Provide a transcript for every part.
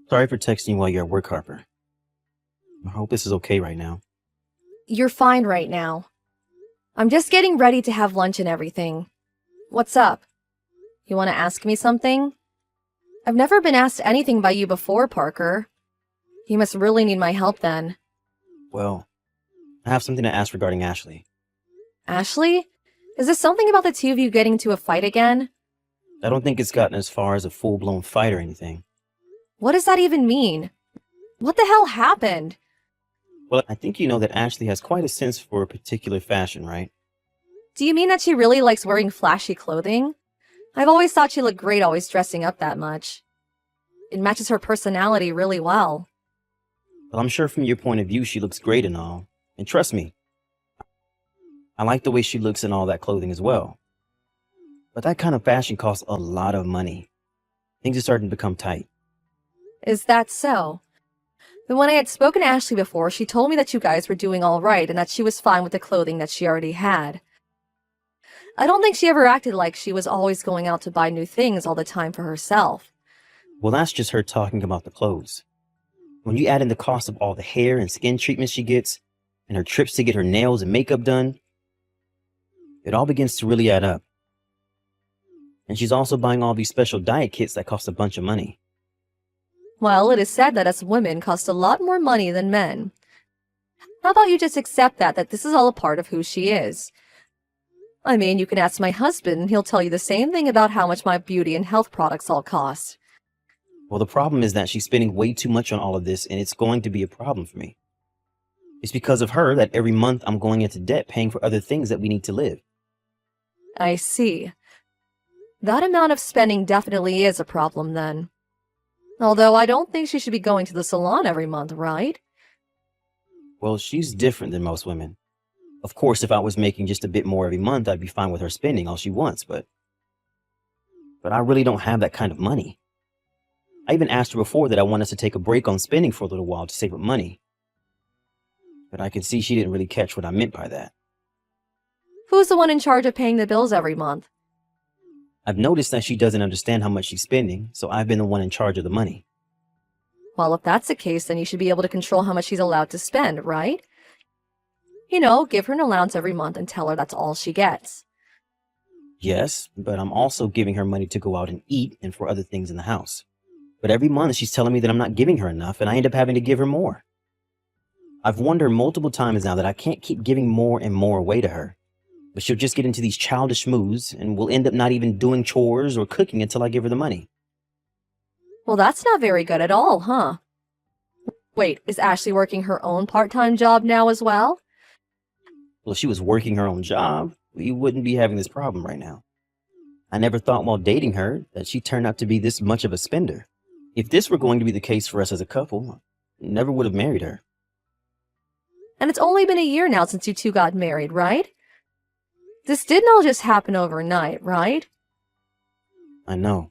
Sorry for texting you while you're at work, Harper. I hope this is okay right now. You're fine right now. I'm just getting ready to have lunch and everything. What's up? You want to ask me something? I've never been asked anything by you before, Parker. You must really need my help then. Well, I have something to ask regarding Ashley. Ashley? Is this something about the two of you getting into a fight again? I don't think it's gotten as far as a full-blown fight or anything. What does that even mean? What the hell happened? Well, I think you know that Ashley has quite a sense for a particular fashion, right? Do you mean that she really likes wearing flashy clothing? I've always thought she looked great always dressing up that much. It matches her personality really well. Well, I'm sure from your point of view she looks great and all. And trust me, I like the way she looks in all that clothing as well. But that kind of fashion costs a lot of money. Things are starting to become tight. Is that so? Then when I had spoken to Ashley before, she told me that you guys were doing all right and that she was fine with the clothing that she already had. I don't think she ever acted like she was always going out to buy new things all the time for herself. Well, that's just her talking about the clothes. When you add in the cost of all the hair and skin treatments she gets, and her trips to get her nails and makeup done, it all begins to really add up. And she's also buying all these special diet kits that cost a bunch of money. Well, it is said that us women cost a lot more money than men. How about you just accept that this is all a part of who she is? I mean, you can ask my husband and he'll tell you the same thing about how much my beauty and health products all cost. Well, the problem is that she's spending way too much on all of this, and it's going to be a problem for me. It's because of her that every month I'm going into debt paying for other things that we need to live. I see. That amount of spending definitely is a problem then. Although I don't think she should be going to the salon every month, right? Well, she's different than most women. Of course, if I was making just a bit more every month, I'd be fine with her spending all she wants, but I really don't have that kind of money. I even asked her before that I want us to take a break on spending for a little while to save up money. But I could see she didn't really catch what I meant by that. Who's the one in charge of paying the bills every month? I've noticed that she doesn't understand how much she's spending, so I've been the one in charge of the money. Well, if that's the case, then you should be able to control how much she's allowed to spend, right? You know, give her an allowance every month and tell her that's all she gets. Yes, but I'm also giving her money to go out and eat and for other things in the house. But every month she's telling me that I'm not giving her enough, and I end up having to give her more. I've warned her multiple times now that I can't keep giving more and more away to her. But she'll just get into these childish moods, and we'll end up not even doing chores or cooking until I give her the money. Well, that's not very good at all, huh? Wait, is Ashley working her own part-time job now as well? Well, if she was working her own job, we wouldn't be having this problem right now. I never thought while dating her that she turned out to be this much of a spender. If this were going to be the case for us as a couple, I never would have married her. And it's only been a year now since you two got married, right? This didn't all just happen overnight, right? I know.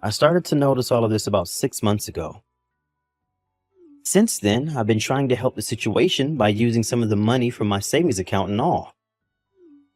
I started to notice all of this about 6 months ago. Since then, I've been trying to help the situation by using some of the money from my savings account and all.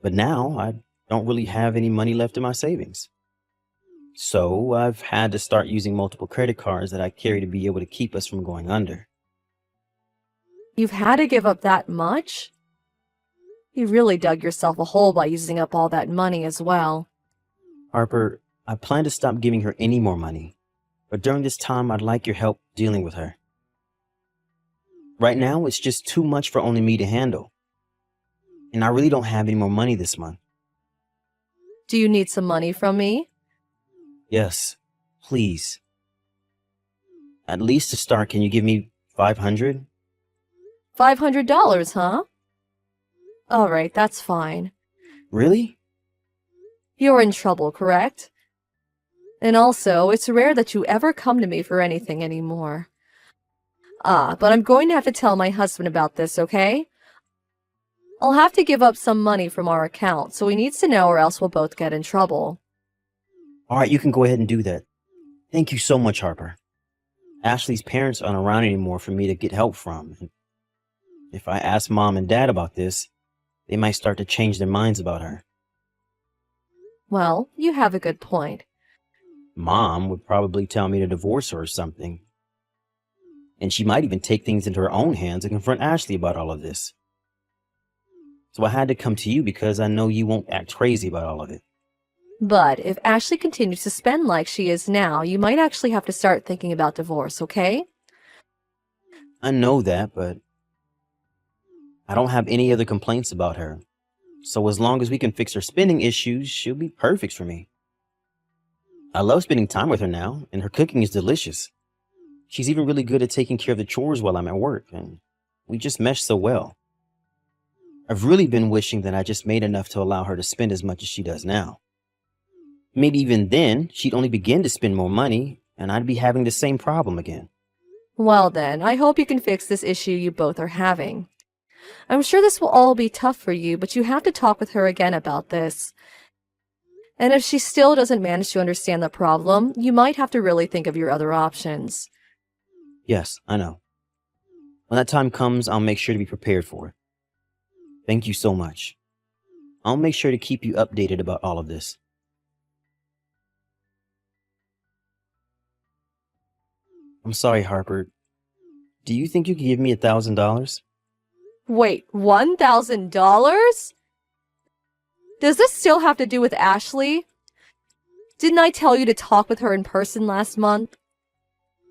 But now, I don't really have any money left in my savings. So, I've had to start using multiple credit cards that I carry to be able to keep us from going under. You've had to give up that much? You really dug yourself a hole by using up all that money as well. Harper, I plan to stop giving her any more money. But during this time, I'd like your help dealing with her. Right now, it's just too much for only me to handle. And I really don't have any more money this month. Do you need some money from me? Yes, please. At least to start, can you give me $500? $500, huh? All right, that's fine. Really? You're in trouble, correct? And also, it's rare that you ever come to me for anything anymore. But I'm going to have to tell my husband about this, okay? I'll have to give up some money from our account, so he needs to know or else we'll both get in trouble. All right, you can go ahead and do that. Thank you so much, Harper. Ashley's parents aren't around anymore for me to get help from. And if I ask Mom and Dad about this, they might start to change their minds about her. Well, you have a good point. Mom would probably tell me to divorce her or something, And she might even take things into her own hands and confront Ashley about all of this. So I had to come to you because I know you won't act crazy about all of it. But if Ashley continues to spend like she is now, you might actually have to start thinking about divorce, okay? I know that, but I don't have any other complaints about her. So as long as we can fix her spending issues, she'll be perfect for me. I love spending time with her now, and her cooking is delicious. She's even really good at taking care of the chores while I'm at work, and we just mesh so well. I've really been wishing that I just made enough to allow her to spend as much as she does now. Maybe even then, she'd only begin to spend more money, and I'd be having the same problem again. Well then, I hope you can fix this issue you both are having. I'm sure this will all be tough for you, but you have to talk with her again about this. And if she still doesn't manage to understand the problem, you might have to really think of your other options. Yes, I know. When that time comes, I'll make sure to be prepared for it. Thank you so much. I'll make sure to keep you updated about all of this. I'm sorry, Harper. Do you think you could give me $1,000? Wait, $1,000? Does this still have to do with Ashley? Didn't I tell you to talk with her in person last month?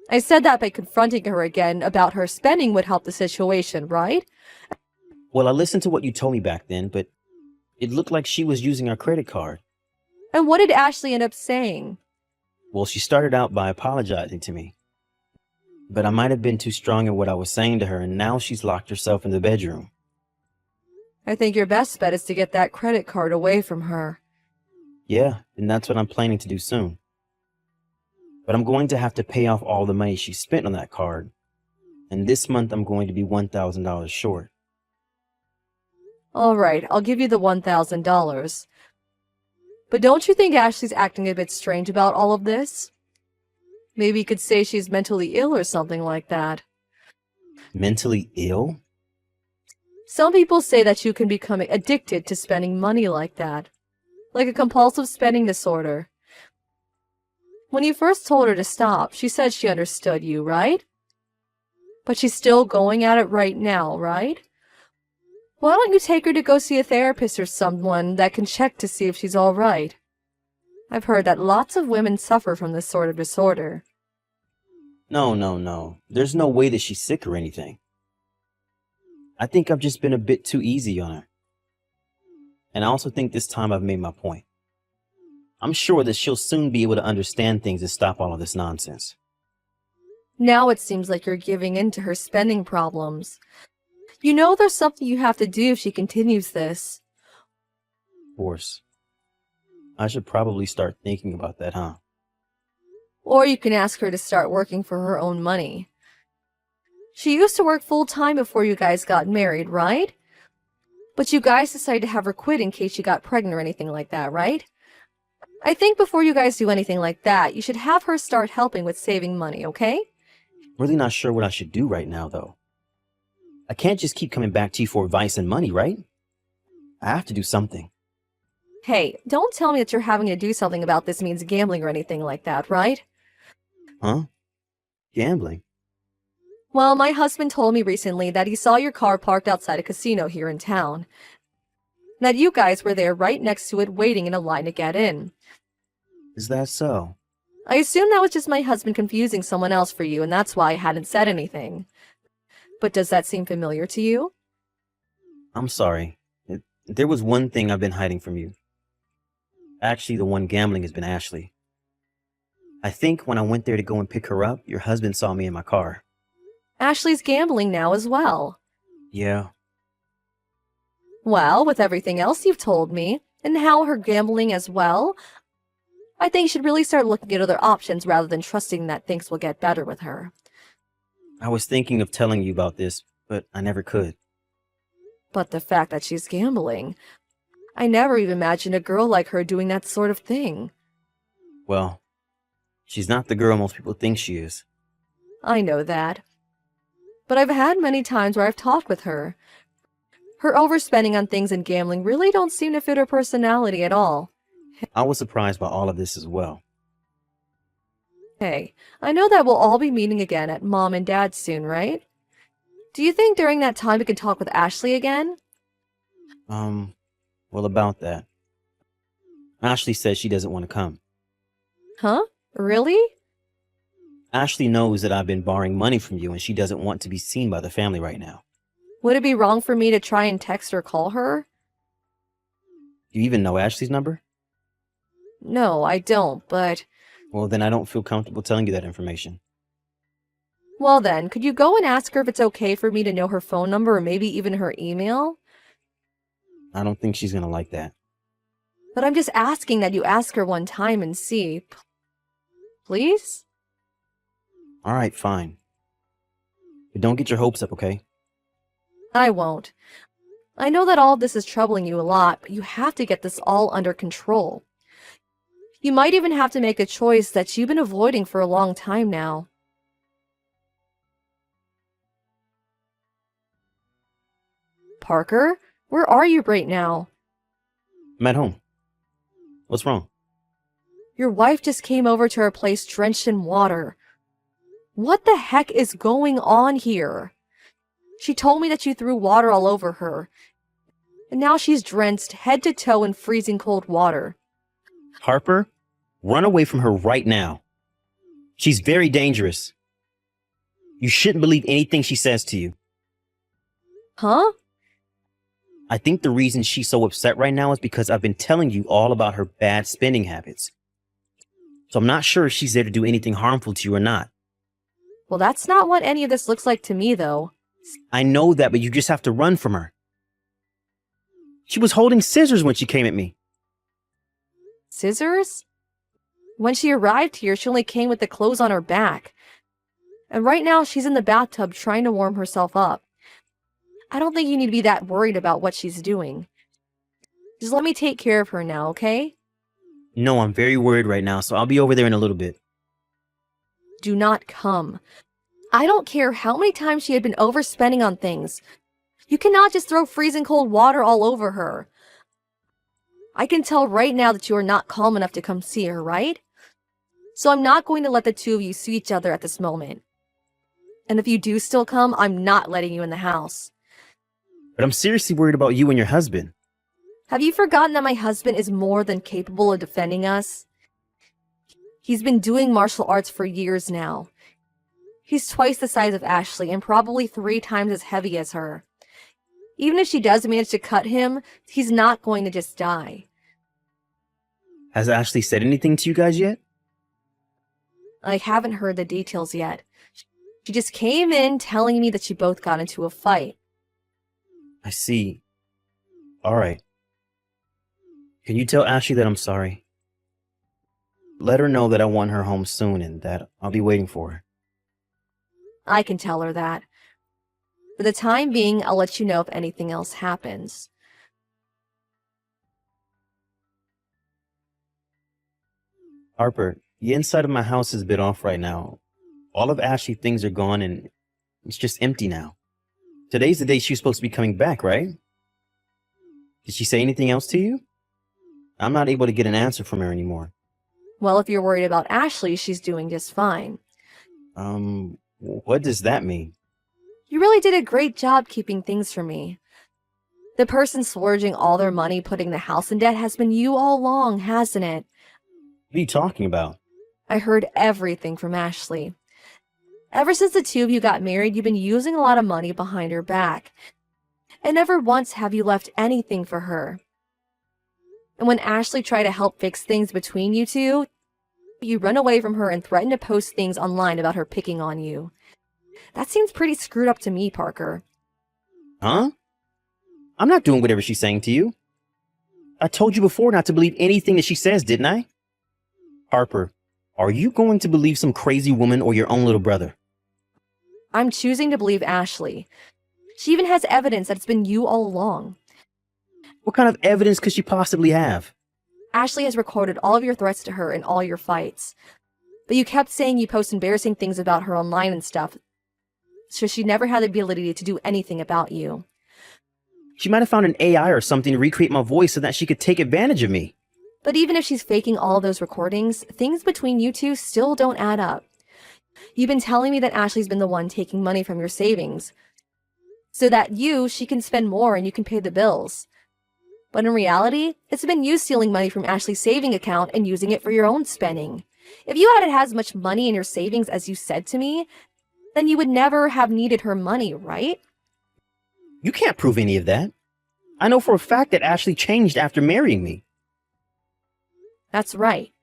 I said that by confronting her again about her spending would help the situation, right? Well, I listened to what you told me back then, but it looked like she was using our credit card. And what did Ashley end up saying? Well, she started out by apologizing to me. But I might have been too strong in what I was saying to her, and now she's locked herself in the bedroom. I think your best bet is to get that credit card away from her. Yeah, and that's what I'm planning to do soon. But I'm going to have to pay off all the money she spent on that card. And this month I'm going to be $1,000 short. All right, I'll give you the $1,000. But don't you think Ashley's acting a bit strange about all of this? Maybe you could say she's mentally ill or something like that. Mentally ill? Some people say that you can become addicted to spending money like that. Like a compulsive spending disorder. When you first told her to stop, she said she understood you, right? But she's still going at it right now, right? Why don't you take her to go see a therapist or someone that can check to see if she's all right? I've heard that lots of women suffer from this sort of disorder. No. There's no way that she's sick or anything. I think I've just been a bit too easy on her. And I also think this time I've made my point. I'm sure that she'll soon be able to understand things and stop all of this nonsense. Now it seems like you're giving in to her spending problems. You know there's something you have to do if she continues this. Of course. I should probably start thinking about that, huh? Or you can ask her to start working for her own money. She used to work full-time before you guys got married, right? But you guys decided to have her quit in case she got pregnant or anything like that, right? I think before you guys do anything like that, you should have her start helping with saving money, okay? Really not sure what I should do right now, though. I can't just keep coming back to you for advice and money, right? I have to do something. Hey, don't tell me that you're having to do something about this means gambling or anything like that, right? Huh? Gambling? Well, my husband told me recently that he saw your car parked outside a casino here in town. That you guys were there right next to it waiting in a line to get in. Is that so? I assume that was just my husband confusing someone else for you, and that's why I hadn't said anything. But does that seem familiar to you? I'm sorry. There was one thing I've been hiding from you. Actually, the one gambling has been Ashley. I think when I went there to go and pick her up, your husband saw me in my car. Ashley's gambling now as well. Yeah. Well, with everything else you've told me, and how her gambling as well, I think you should really start looking at other options rather than trusting that things will get better with her. I was thinking of telling you about this, but I never could. But the fact that she's gambling, I never even imagined a girl like her doing that sort of thing. Well, she's not the girl most people think she is. I know that. But I've had many times where I've talked with her. Her overspending on things and gambling really don't seem to fit her personality at all. I was surprised by all of this as well. Hey, I know that we'll all be meeting again at Mom and Dad's soon, right? Do you think during that time we can talk with Ashley again? Um, well, about that. Ashley says she doesn't want to come. Huh? Really? Ashley knows that I've been borrowing money from you and she doesn't want to be seen by the family right now. Would it be wrong for me to try and text or call her? You even know Ashley's number? No, I don't, but... Well, then I don't feel comfortable telling you that information. Well then, could you go and ask her if it's okay for me to know her phone number or maybe even her email? I don't think she's gonna like that. But I'm just asking that you ask her one time and see. Please? All right, fine. But don't get your hopes up, okay? I won't. I know that all of this is troubling you a lot, but you have to get this all under control. You might even have to make a choice that you've been avoiding for a long time now. Parker, where are you right now? I'm at home. What's wrong? Your wife just came over to our place drenched in water. What the heck is going on here? She told me that you threw water all over her. And now she's drenched head to toe in freezing cold water. Harper, run away from her right now. She's very dangerous. You shouldn't believe anything she says to you. Huh? I think the reason she's so upset right now is because I've been telling you all about her bad spending habits. So I'm not sure if she's there to do anything harmful to you or not. Well, that's not what any of this looks like to me, though. I know that, but you just have to run from her. She was holding scissors when she came at me. Scissors? When she arrived here, she only came with the clothes on her back. And right now, she's in the bathtub trying to warm herself up. I don't think you need to be that worried about what she's doing. Just let me take care of her now, okay? No, I'm very worried right now, so I'll be over there in a little bit. Do not come. I don't care how many times she had been overspending on things. You cannot just throw freezing cold water all over her. I can tell right now that you are not calm enough to come see her, right? So I'm not going to let the two of you see each other at this moment. And if you do still come, I'm not letting you in the house. But I'm seriously worried about you and your husband. Have you forgotten that my husband is more than capable of defending us? He's been doing martial arts for years now. He's twice the size of Ashley and probably 3 times as heavy as her. Even if she does manage to cut him, he's not going to just die. Has Ashley said anything to you guys yet? I haven't heard the details yet. She just came in telling me that you both got into a fight. I see. All right. Can you tell Ashley that I'm sorry? Let her know that I want her home soon and that I'll be waiting for her. I can tell her that. For the time being, I'll let you know if anything else happens. Harper, the inside of my house is a bit off right now. All of Ashley's things are gone and it's just empty now. Today's the day she was supposed to be coming back, right? Did she say anything else to you? I'm not able to get an answer from her anymore. Well, if you're worried about Ashley, she's doing just fine. What does that mean? You really did a great job keeping things from me. The person splurging all their money putting the house in debt has been you all along, hasn't it? What are you talking about? I heard everything from Ashley. Ever since the two of you got married, you've been using a lot of money behind her back. And never once have you left anything for her. And when Ashley tried to help fix things between you two, you run away from her and threaten to post things online about her picking on you. That seems pretty screwed up to me, Parker. Huh? I'm not doing whatever she's saying to you. I told you before not to believe anything that she says, didn't I? Harper, are you going to believe some crazy woman or your own little brother? I'm choosing to believe Ashley. She even has evidence that it's been you all along. What kind of evidence could she possibly have? Ashley has recorded all of your threats to her and all your fights. But you kept saying you post embarrassing things about her online and stuff, so she never had the ability to do anything about you. She might have found an AI or something to recreate my voice so that she could take advantage of me. But even if she's faking all those recordings, things between you two still don't add up. You've been telling me that Ashley's been the one taking money from your savings, so that she can spend more and you can pay the bills. But in reality, it's been you stealing money from Ashley's saving account and using it for your own spending. If you hadn't had as much money in your savings as you said to me, then you would never have needed her money, right? You can't prove any of that. I know for a fact that Ashley changed after marrying me. That's right.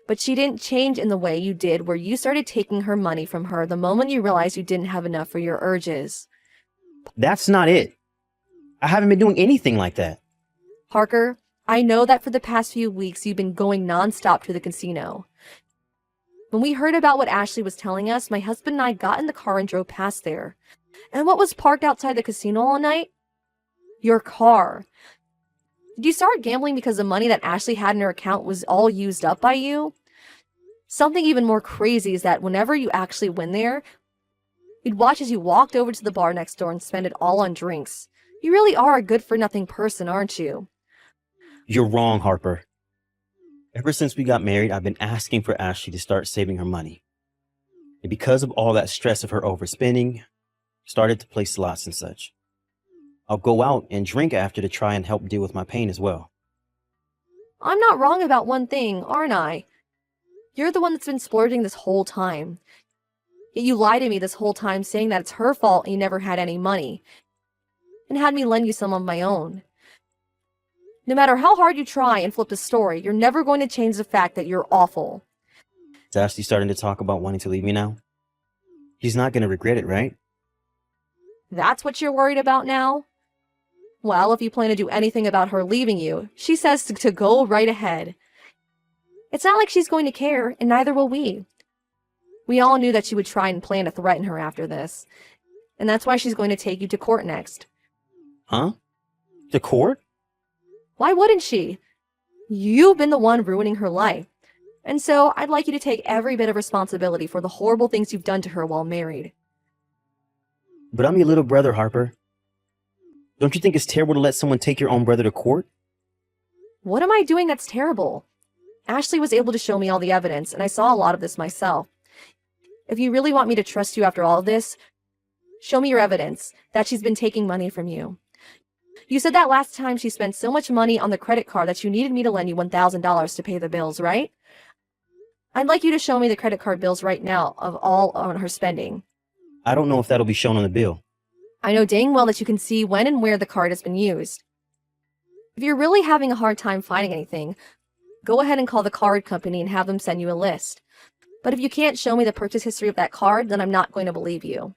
But she didn't change in the way you did, where you started taking her money from her the moment you realized you didn't have enough for your urges. That's not it. I haven't been doing anything like that. Parker, I know that for the past few weeks you've been going nonstop to the casino. When we heard about what Ashley was telling us, my husband and I got in the car and drove past there. And what was parked outside the casino all night? Your car. Did you start gambling because the money that Ashley had in her account was all used up by you? Something even more crazy is that whenever you actually went there, you'd watch as you walked over to the bar next door and spend it all on drinks. You really are a good-for-nothing person, aren't you? You're wrong, Harper. Ever since we got married, I've been asking for Ashley to start saving her money. And because of all that stress of her overspending, started to play slots and such. I'll go out and drink after to try and help deal with my pain as well. I'm not wrong about one thing, aren't I? You're the one that's been splurging this whole time. Yet you lied to me this whole time saying that it's her fault and you never had any money, and had me lend you some of my own. No matter how hard you try and flip the story, you're never going to change the fact that you're awful. Is Ashley starting to talk about wanting to leave me now? She's not going to regret it, right? That's what you're worried about now? Well, if you plan to do anything about her leaving you, she says to go right ahead. It's not like she's going to care, and neither will we. We all knew that she would try and plan to threaten her after this, and that's why she's going to take you to court next. Huh? To court? Why wouldn't she? You've been the one ruining her life, and so I'd like you to take every bit of responsibility for the horrible things you've done to her while married. But I'm your little brother, Harper. Don't you think it's terrible to let someone take your own brother to court? What am I doing that's terrible? Ashley was able to show me all the evidence, and I saw a lot of this myself. If you really want me to trust you after all of this, show me your evidence that she's been taking money from you. You said that last time she spent so much money on the credit card that you needed me to lend you $1,000 to pay the bills, right? I'd like you to show me the credit card bills right now of all on her spending. I don't know if that'll be shown on the bill. I know dang well that you can see when and where the card has been used. If you're really having a hard time finding anything, go ahead and call the card company and have them send you a list. But if you can't show me the purchase history of that card, then I'm not going to believe you.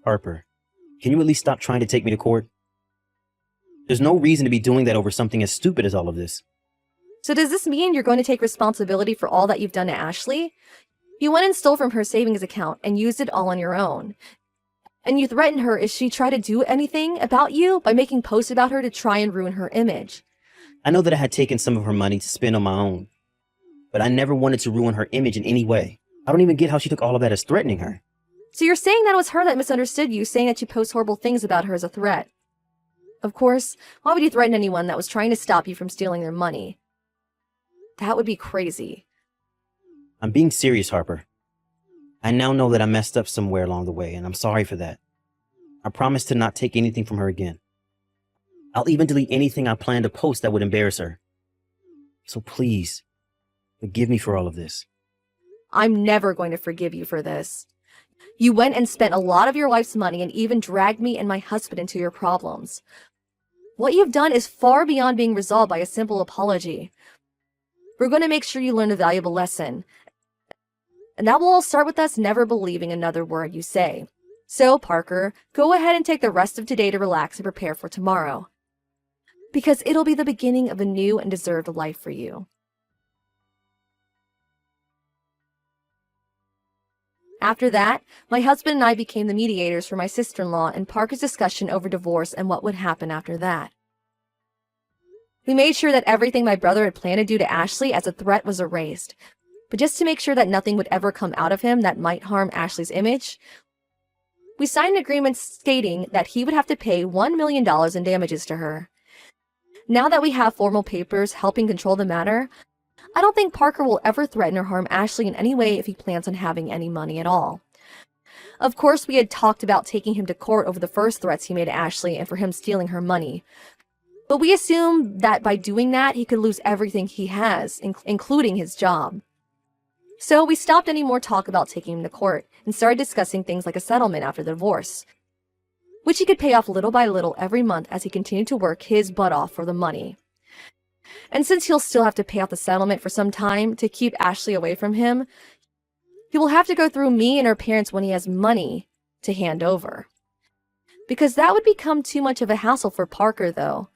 Harper, can you at least stop trying to take me to court? There's no reason to be doing that over something as stupid as all of this. So does this mean you're going to take responsibility for all that you've done to Ashley? You went and stole from her savings account and used it all on your own. And you threatened her if she tried to do anything about you by making posts about her to try and ruin her image. I know that I had taken some of her money to spend on my own, but I never wanted to ruin her image in any way. I don't even get how she took all of that as threatening her. So you're saying that it was her that misunderstood you, saying that you post horrible things about her as a threat. Of course, why would you threaten anyone that was trying to stop you from stealing their money? That would be crazy. I'm being serious, Harper. I now know that I messed up somewhere along the way, and I'm sorry for that. I promise to not take anything from her again. I'll even delete anything I plan to post that would embarrass her. So please, forgive me for all of this. I'm never going to forgive you for this. You went and spent a lot of your life's money and even dragged me and my husband into your problems. What you've done is far beyond being resolved by a simple apology. We're going to make sure you learn a valuable lesson. And that will all start with us never believing another word you say. So, Parker, go ahead and take the rest of today to relax and prepare for tomorrow. Because it'll be the beginning of a new and deserved life for you. After that, my husband and I became the mediators for my sister-in-law and Parker's discussion over divorce and what would happen after that. We made sure that everything my brother had planned to do to Ashley as a threat was erased. But just to make sure that nothing would ever come out of him that might harm Ashley's image, we signed an agreement stating that he would have to pay $1 million in damages to her. Now that we have formal papers helping control the matter, I don't think Parker will ever threaten or harm Ashley in any way if he plans on having any money at all. Of course, we had talked about taking him to court over the first threats he made to Ashley and for him stealing her money. But we assumed that by doing that, he could lose everything he has, including his job. So we stopped any more talk about taking him to court and started discussing things like a settlement after the divorce, which he could pay off little by little every month as he continued to work his butt off for the money. And since he'll still have to pay off the settlement for some time to keep Ashley away from him, he will have to go through me and her parents when he has money to hand over. Because that would become too much of a hassle for Parker, though.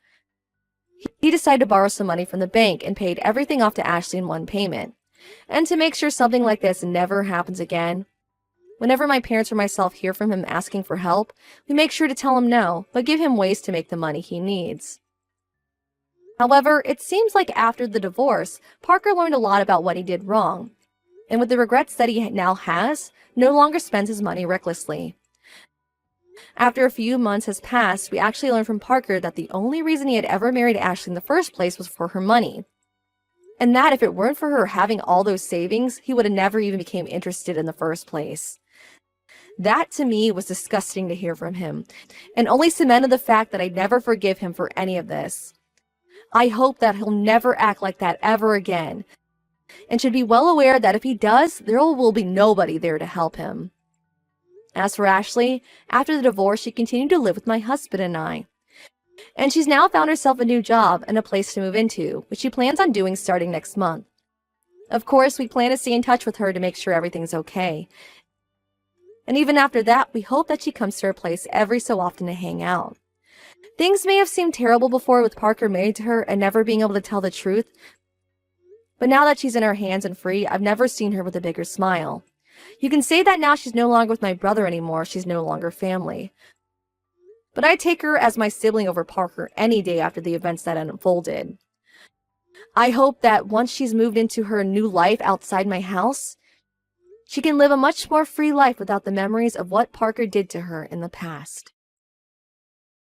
He decided to borrow some money from the bank and paid everything off to Ashley in one payment. And to make sure something like this never happens again, whenever my parents or myself hear from him asking for help, we make sure to tell him no, but give him ways to make the money he needs. However, it seems like after the divorce, Parker learned a lot about what he did wrong, and with the regrets that he now has, no longer spends his money recklessly. After a few months has passed, we actually learned from Parker that the only reason he had ever married Ashley in the first place was for her money, and that if it weren't for her having all those savings, he would have never even became interested in the first place. That to me was disgusting to hear from him, and only cemented the fact that I'd never forgive him for any of this. I hope that he'll never act like that ever again, and should be well aware that if he does, there will be nobody there to help him. As for Ashley, after the divorce, she continued to live with my husband and I. And she's now found herself a new job and a place to move into, which she plans on doing starting next month. Of course, we plan to stay in touch with her to make sure everything's okay. And even after that, we hope that she comes to her place every so often to hang out. Things may have seemed terrible before with Parker married to her and never being able to tell the truth, but now that she's in her hands and free, I've never seen her with a bigger smile. You can say that now she's no longer with my brother anymore, she's no longer family. But I take her as my sibling over Parker any day after the events that unfolded. I hope that once she's moved into her new life outside my house, she can live a much more free life without the memories of what Parker did to her in the past.